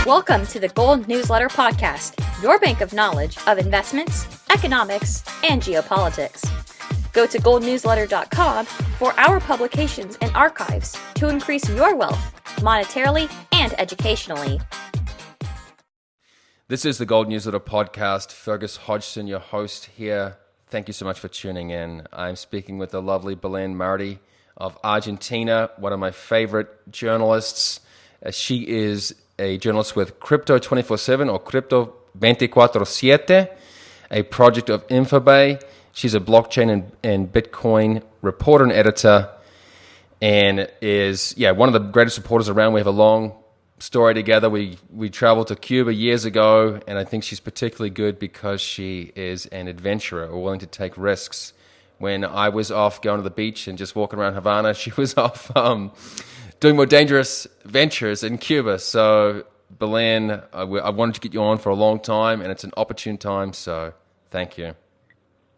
Welcome to the Gold Newsletter Podcast, your bank of knowledge of investments, economics, and geopolitics. Go to goldnewsletter.com for our publications and archives to increase your wealth monetarily and educationally. This is the Gold Newsletter Podcast. Fergus Hodgson, your host here. Thank you so much for tuning in. I'm speaking with the lovely Belén Marty of Argentina, one of my favorite journalists. She is a journalist with Crypto 24/7 or Crypto 24/7, a project of Infobay. She's a blockchain and Bitcoin reporter and editor, and is one of the greatest reporters around. We have a long story together. We traveled to Cuba years ago, and I think she's particularly good because she is an adventurer or willing to take risks. When I was off going to the beach and just walking around Havana, she was off doing more dangerous ventures in Cuba. So, Belén, I wanted to get you on for a long time, and it's an opportune time, so thank you.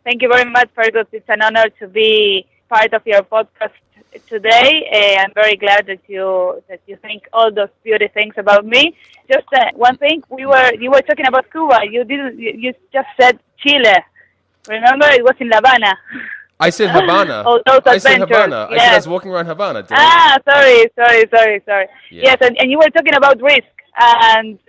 Thank you very much, Fergus. It's an honor to be part of your podcast today. I'm very glad that you think all those beautiful things about me. Just one thing, you were talking about Cuba. You just said Chile. Remember, it was in La Habana. I said Havana. I said Havana. Yes. I said I was walking around Havana. Sorry. Yeah. Yes, and you were talking about risk, and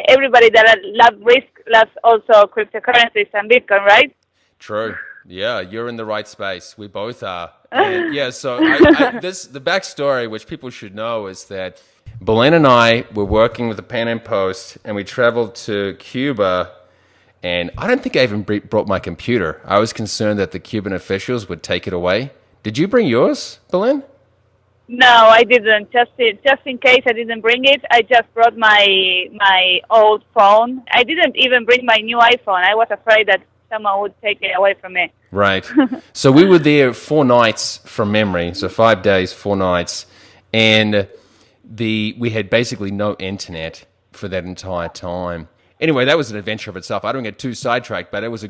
everybody that loves risk loves also cryptocurrencies and Bitcoin, right? True. Yeah, you're in the right space. We both are. And the backstory, which people should know, is that Belén and I were working with the Pan Am Post, and we traveled to Cuba. And I don't think I even brought my computer. I was concerned that the Cuban officials would take it away. Did you bring yours, Belén? No, I didn't. Just in case I didn't bring it, I just brought my old phone. I didn't even bring my new iPhone. I was afraid that someone would take it away from me. Right. So we were there 4 nights from memory, so 5 days, 4 nights. And we had basically no internet for that entire time. Anyway, that was an adventure of itself. I don't get too sidetracked, but it was a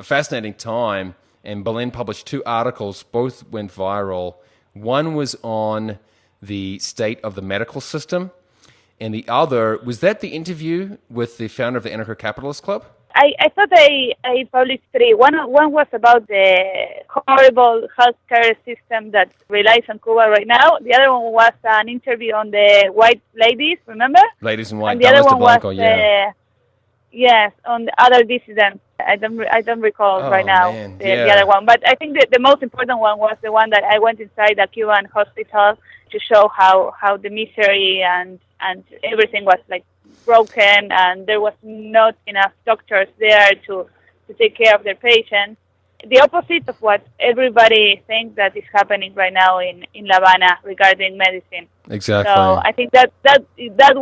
fascinating time. And Belén published 2 articles. Both went viral. One was on the state of the medical system. And the other, was that the interview with the founder of the Anarcho-Capitalist Club? I thought I published 3. One was about the horrible healthcare system that relies on Cuba right now. The other one was an interview on the white ladies, remember? Ladies in white. And the other one was yes, on the other dissidents. I don't recall right now the other one. But I think the most important one was the one that I went inside a Cuban hospital to show how the misery and everything was like broken, and there was not enough doctors there to take care of their patients. The opposite of what everybody thinks that is happening right now in La Habana regarding medicine. Exactly. So I think that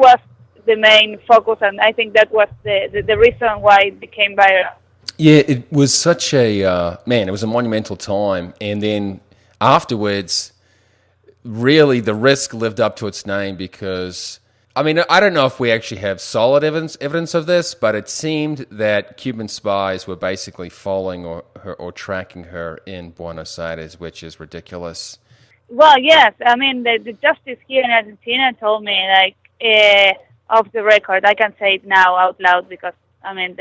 was the main focus, and I think that was the reason why it became viral. Yeah, it was such it was a monumental time. And then afterwards, really the risk lived up to its name because, I mean, I don't know if we actually have solid evidence of this, but it seemed that Cuban spies were basically following or tracking her in Buenos Aires, which is ridiculous. Well, yes. I mean, the justice here in Argentina told me, off the record, I can say it now out loud because, I mean,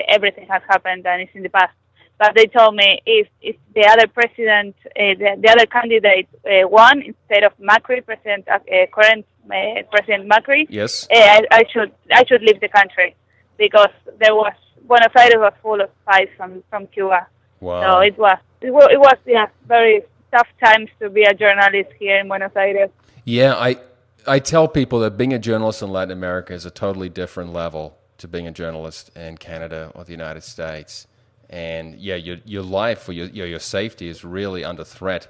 everything has happened and it's in the past. But they told me if the other president, the other candidate won instead of Macri, current President Macri, yes, I should leave the country because Buenos Aires was full of spies from Cuba. Wow. So it was very tough times to be a journalist here in Buenos Aires. Yeah, I tell people that being a journalist in Latin America is a totally different level to being a journalist in Canada or the United States. And your life or your safety is really under threat.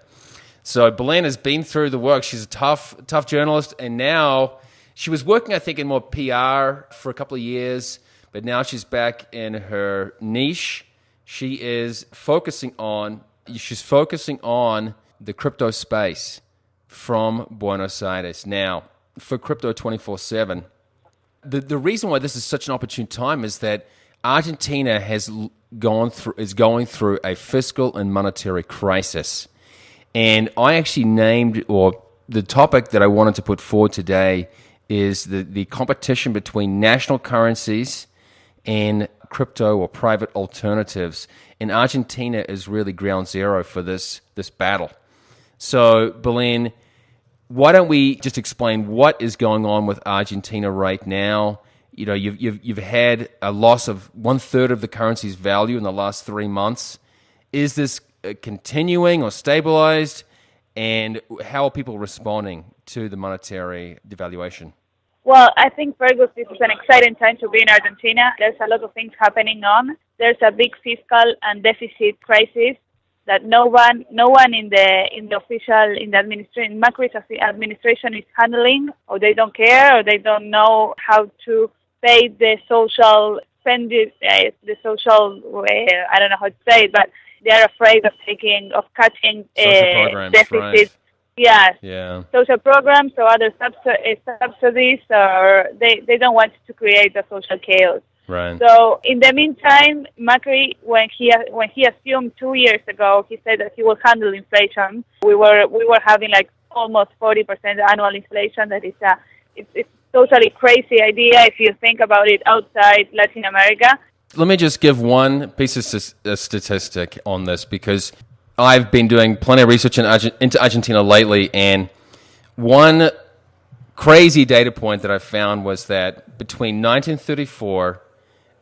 So Belén has been through the work. She's a tough journalist, and now she was working, I think, in more PR for a couple of years, but now she's back in her niche. She's focusing on the crypto space from Buenos Aires. Now, for Crypto 24/7, the reason why this is such an opportune time is that Argentina is going through a fiscal and monetary crisis. And I actually named, or the topic that I wanted to put forward today is the competition between national currencies and crypto or private alternatives. And Argentina is really ground zero for this battle. So, Belén, why don't we just explain what is going on with Argentina right now? You know, you've had a loss of 1/3 of the currency's value in the last 3 months. Is this continuing or stabilized? And how are people responding to the monetary devaluation? Well, I think, Fergus, this is an exciting time to be in Argentina. There's a lot of things happening on. There's a big fiscal and deficit crisis that no one in the official, in the administration, Macri's administration is handling, or they don't care, or they don't know how to pay the social spending, I don't know how to say it, but they are afraid of cutting social programs, deficits. right. Yes. Yeah. Social programs or other subsidies, or they don't want to create a social chaos. Right. So in the meantime, Macri, when he assumed 2 years ago, he said that he will handle inflation. We were having like almost 40% annual inflation. That is it's totally crazy idea if you think about it outside Latin America. Let me just give one piece of statistic on this, because I've been doing plenty of research into Argentina lately, and one crazy data point that I found was that between 1934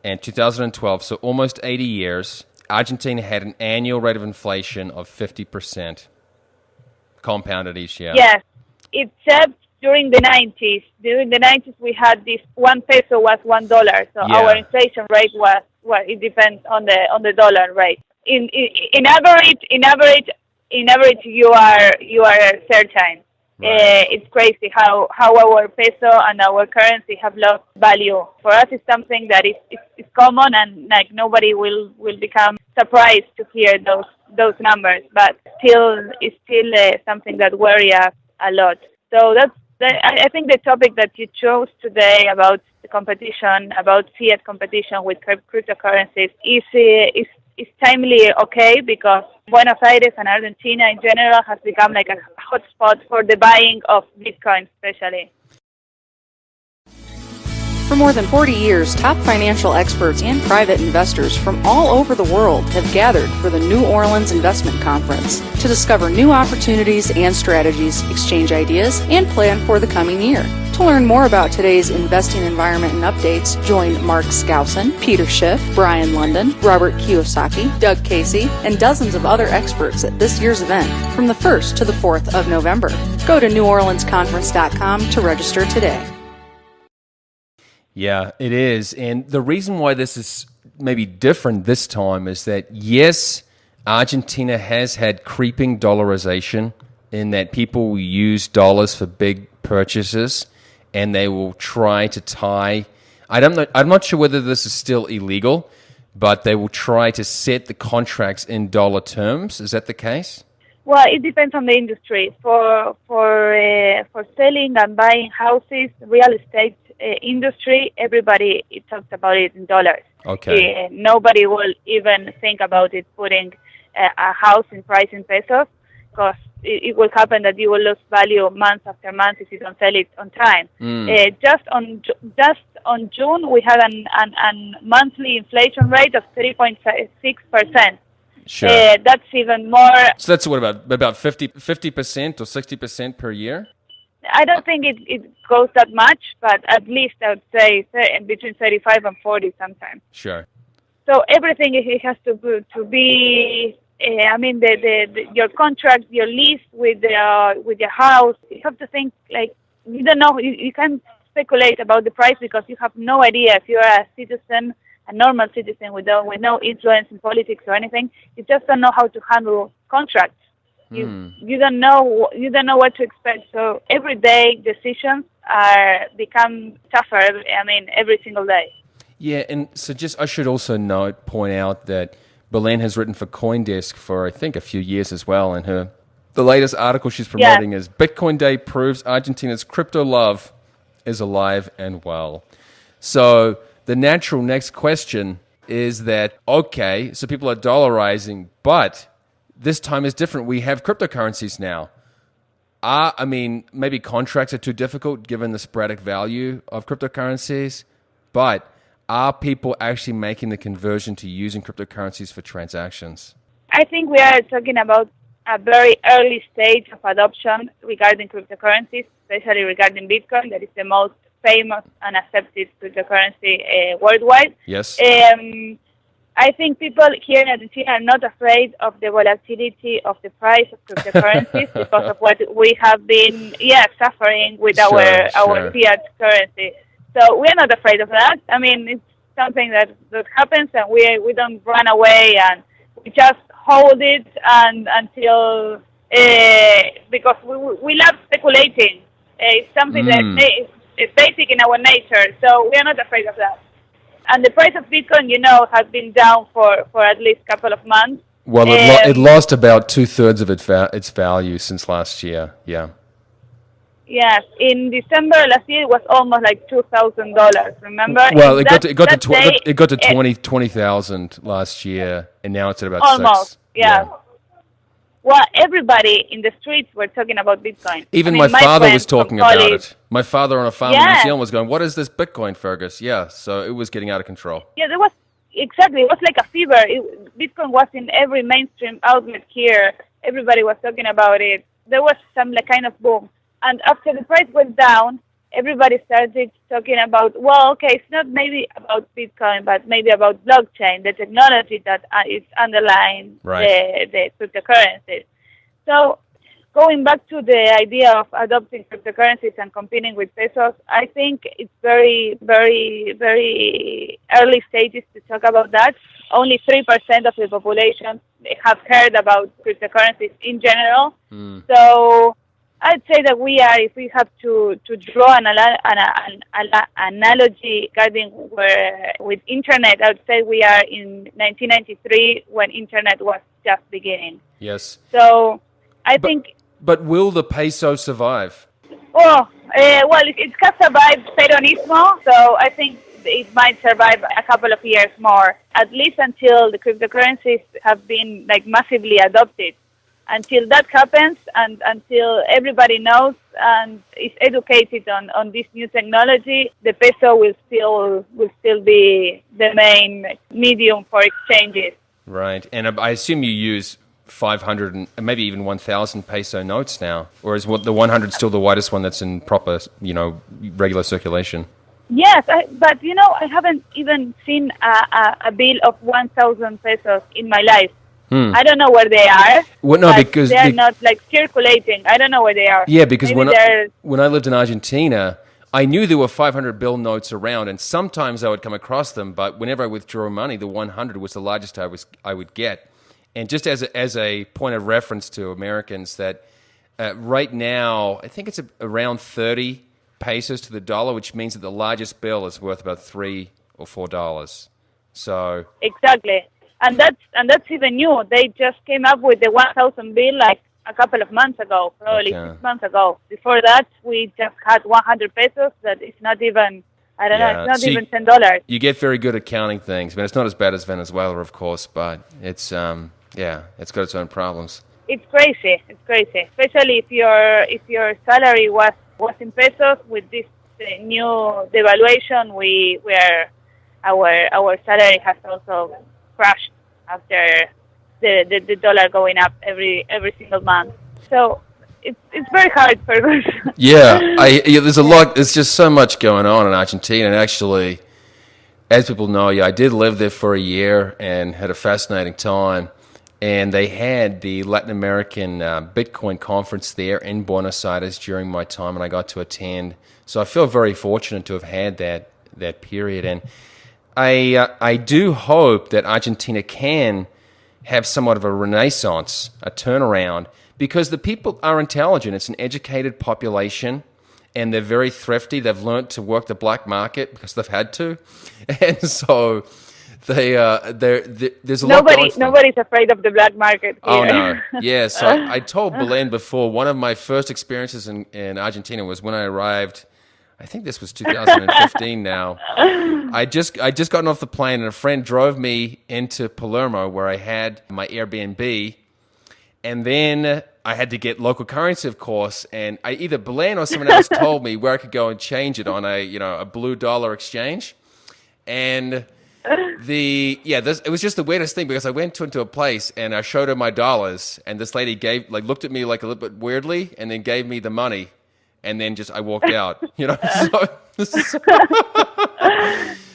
and 2012, so almost 80 years, Argentina had an annual rate of inflation of 50%, compounded each year. Yes, except during the 90s. During the 90s, we had this 1 peso was $1, so Yeah. our inflation rate was, well, it depends on the dollar rate. In average, you are certain. Right. It's crazy how our peso and our currency have lost value. For us, it's something that is common, and like nobody will become surprised to hear those numbers. But it's still something that worries us a lot. So I think the topic that you chose today about the competition, about fiat competition with cryptocurrencies, is timely, okay, because Buenos Aires and Argentina in general has become like a hotspot for the buying of Bitcoin, especially. For more than 40 years, top financial experts and private investors from all over the world have gathered for the New Orleans Investment Conference to discover new opportunities and strategies, exchange ideas, and plan for the coming year. To learn more about today's investing environment and updates, join Mark Skousen, Peter Schiff, Brian London, Robert Kiyosaki, Doug Casey, and dozens of other experts at this year's event from the 1st to the 4th of November. Go to NewOrleansConference.com to register today. Yeah, it is. And the reason why this is maybe different this time is that, yes, Argentina has had creeping dollarization in that people will use dollars for big purchases, and they will try to tie. I'm not sure whether this is still illegal, but they will try to set the contracts in dollar terms. Is that the case? Well, it depends on the industry. For selling and buying houses, real estate industry, everybody talks about it in dollars. Okay. Nobody will even think about it putting a house in price in pesos, because it will happen that you will lose value month after month if you don't sell it on time. Just on June, we had a monthly inflation rate of 3.6%. Sure. That's even more. So that's what, about 50% or 60% per year? I don't think it goes that much, but at least I would say between 35 and 40 sometimes. Sure. So everything it has to be. I mean, your contract, your lease with your house. You have to think like you don't know. You can't speculate about the price because you have no idea if you're a citizen, a normal citizen with no influence in politics or anything. You just don't know how to handle contracts. You don't know what to expect. So everyday decisions become tougher. I mean, every single day. Yeah, and so I should also point out that Belén has written for CoinDesk for, I think, a few years as well, and the latest article she's promoting is Bitcoin Day proves Argentina's crypto love is alive and well. So the natural next question is that, okay, so people are dollarizing, but this time is different. We have cryptocurrencies now. I mean, maybe contracts are too difficult given the sporadic value of cryptocurrencies, but are people actually making the conversion to using cryptocurrencies for transactions? I think we are talking about a very early stage of adoption regarding cryptocurrencies, especially regarding Bitcoin, that is the most famous and accepted cryptocurrency worldwide. Yes. I think people here in Argentina are not afraid of the volatility of the price of cryptocurrencies because of what we have been, suffering with our fiat currency. So we're not afraid of that. I mean, it's something that happens, and we don't run away, and we just hold it and until because we love speculating. It's something that is basic in our nature, so we are not afraid of that. And the price of Bitcoin, has been down for at least a couple of months. Well, it lost about 2/3 of its value since last year. Yeah. Yes, in December last year it was almost like $2,000. Remember? Well, it got to 20,000 last year, and now it's at about almost. 6. Yeah. Well, everybody in the streets were talking about Bitcoin. Even my father was talking about it. My father on a farm in New Zealand was going, "What is this Bitcoin, Fergus?" Yeah, so it was getting out of control. Yeah, it was like a fever. Bitcoin was in every mainstream outlet here. Everybody was talking about it. There was some kind of boom. And after the price went down, everybody started talking about, it's not maybe about Bitcoin, but maybe about blockchain, the technology that is underlying the cryptocurrencies. So going back to the idea of adopting cryptocurrencies and competing with pesos, I think it's very, very, very early stages to talk about that. Only 3% of the population have heard about cryptocurrencies in general. So I'd say that if we have to draw an analogy regarding with internet, I would say we are in 1993 when internet was just beginning. Yes. So I think. But will the peso survive? It can survive peronismo, so I think it might survive a couple of years more, at least until the cryptocurrencies have been massively adopted. Until that happens, and until everybody knows and is educated on this new technology, the peso will still be the main medium for exchanges. Right, and I assume you use 500 and maybe even 1,000 peso notes now, or is the 100 still the widest one that's in proper, regular circulation? Yes, but I haven't even seen a bill of 1,000 pesos in my life. I don't know where they are. Well, no, because they're not circulating. I don't know where they are. Yeah, because when I lived in Argentina, I knew there were 500 bill notes around, and sometimes I would come across them. But whenever I withdraw money, the 100 was the largest I would get. And just as a point of reference to Americans, that right now I think it's around 30 pesos to the dollar, which means that the largest bill is worth about $3 or $4. So exactly. And that's even new. They just came up with the 1,000 bill a couple of months ago, probably 6 months ago. Before that, we just had 100 pesos. That is not even, it's not even $10. You get very good at counting things. I mean, it's not as bad as Venezuela, of course, but it's it's got its own problems. It's crazy. It's crazy, especially if your salary was in pesos. With this new devaluation, our salary has also crashed after the dollar going up every single month. So it's very hard for us. There's a lot. There's just so much going on in Argentina, and actually, as people know, I did live there for a year and had a fascinating time. And they had the Latin American Bitcoin conference there in Buenos Aires during my time, and I got to attend. So I feel very fortunate to have had that period. And I do hope that Argentina can have somewhat of a renaissance, a turnaround, because the people are intelligent. It's an educated population, and they're very thrifty. They've learned to work the black market because they've had to. And so there's a lot going for them. Nobody's afraid of the black market here. Oh, no. Yeah, so I told Belén before, one of my first experiences in Argentina was when I arrived. I think this was 2015 now. I just gotten off the plane, and a friend drove me into Palermo where I had my Airbnb. And then I had to get local currency, of course, and either Belén or someone else told me where I could go and change it on a blue dollar exchange. And it was just the weirdest thing because I went into a place and I showed her my dollars, and this lady looked at me like a little bit weirdly, and then gave me the money, and then I walked out.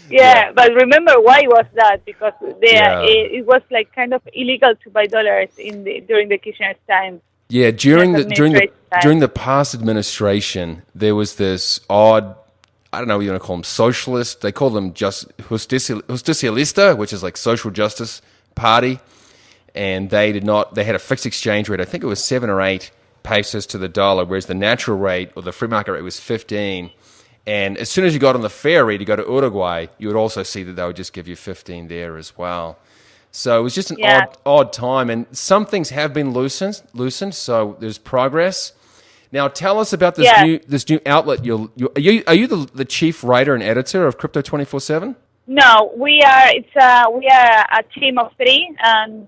Yeah, but remember why was that? Because it was like kind of illegal to buy dollars during the Kirchner's time. Yeah, during the past administration, there was this odd, I don't know what you want to call them, socialist. They call them just justicialista, which is like social justice party, and they had a fixed exchange rate. I think it was 7 or 8 pesos to the dollar, whereas the natural rate or the free market rate was 15. And as soon as you got on the ferry to go to Uruguay, you would also see that they would just give you 15 there as well. So it was just an odd time. And some things have been loosened, so there's progress. Now tell us about this new outlet. Are you the chief writer and editor of Crypto 24/7? No, we are a team of 3, and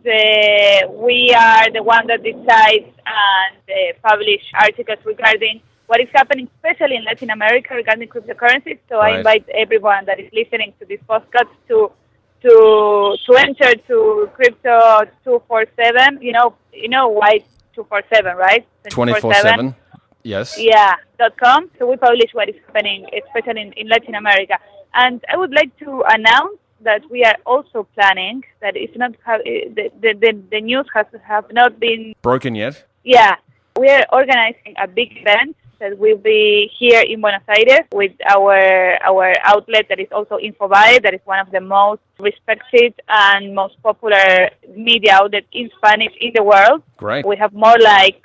we are the one that decides and publish articles regarding what is happening, especially in Latin America, regarding cryptocurrencies. So I invite everyone that is listening to this podcast to enter to Crypto 247. You know why 247, right? 24/7. Yes. Yeah. .com. So we publish what is happening, especially in Latin America. And I would like to announce that we are also planning that it's not the news have not been broken yet. Yeah, we are organizing a big event that will be here in Buenos Aires with our outlet that is also Infobae, that is one of the most respected and most popular media outlets in Spanish in the world. Great. We have more like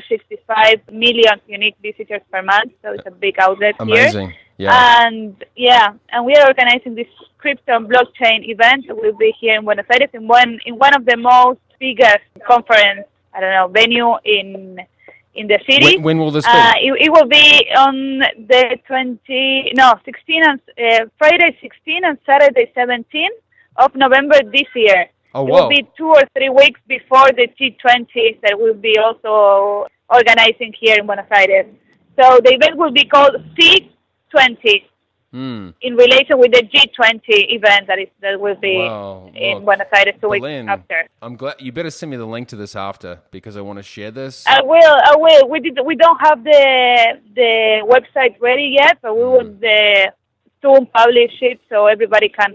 65 million unique visitors per month, so it's a big outlet here. Amazing. Yeah. And we are organizing this crypto and blockchain event that will be here in Buenos Aires in one of the most biggest conference, venue in the city. When will this be? It will be on the 16 and Friday 16 and Saturday 17 of November this year. Oh, wow. It will be 2 or 3 weeks before the G20 that will be also organizing here in Buenos Aires. So the event will be called C20 in relation with the G20 event that will be in Buenos Aires 2 weeks after. I'm glad. You better send me the link to this after because I want to share this. I will. We don't have the website ready yet, but we will soon publish it so everybody can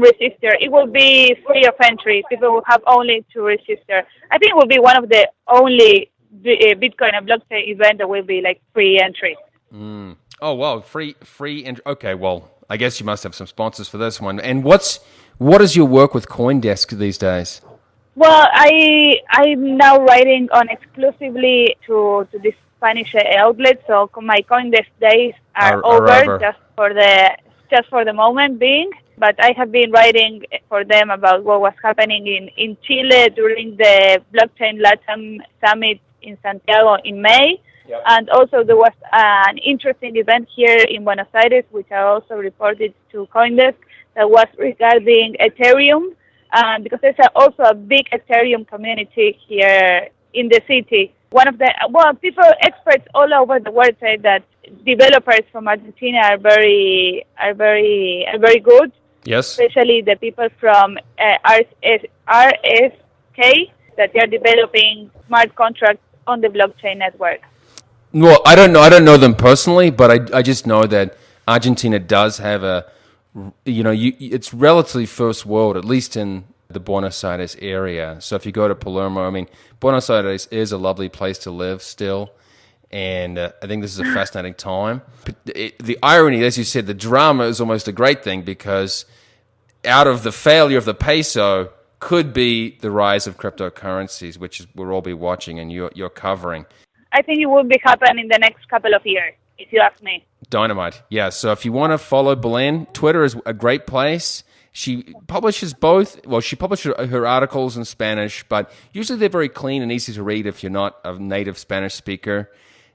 register. It will be free of entry. People will have only to register. I think it will be one of the only Bitcoin and blockchain event that will be like free entry. Oh, well, free entry. Okay, well, I guess you must have some sponsors for this one. And what is your work with CoinDesk these days? Well, I'm now writing on exclusively to this Spanish outlet, so my CoinDesk days are over. just for the moment being. But I have been writing for them about what was happening in Chile during the Blockchain Latam Summit in Santiago in May. Yep. And also there was an interesting event here in Buenos Aires, which I also reported to CoinDesk, that was regarding Ethereum, because there's also a big Ethereum community here in the city. Experts all over the world say that developers from Argentina are very good. Yes. Especially the people from RSK that they are developing smart contracts on the blockchain network. Well, I don't know them personally, but I just know that Argentina does have it's relatively first world, at least in the Buenos Aires area. So if you go to Palermo, Buenos Aires is a lovely place to live still. And I think this is a fascinating time. The irony, as you said, the drama is almost a great thing because out of the failure of the peso could be the rise of cryptocurrencies, which we'll all be watching and you're covering. I think it will be happening in the next couple of years, if you ask me. Dynamite. Yeah, so if you want to follow Belén, Twitter is a great place. She publishes both. Well, she publishes her articles in Spanish, but usually they're very clean and easy to read if you're not a native Spanish speaker.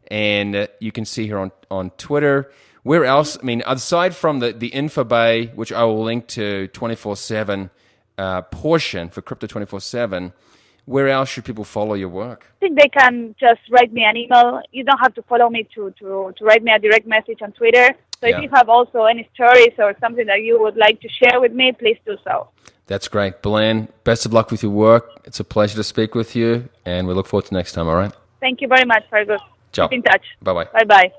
And you can see her on Twitter. Where else? Aside from the Infobae, which I will link to 24/7 portion for Crypto 24/7, Where else should people follow your work? I think they can just write me an email. You don't have to follow me to write me a direct message on Twitter. So if you have also any stories or something that you would like to share with me, please do so. That's great. Belén, best of luck with your work. It's a pleasure to speak with you, and we look forward to next time, all right? Thank you very much, Fergus. Ciao. Keep in touch. Bye-bye. Bye-bye.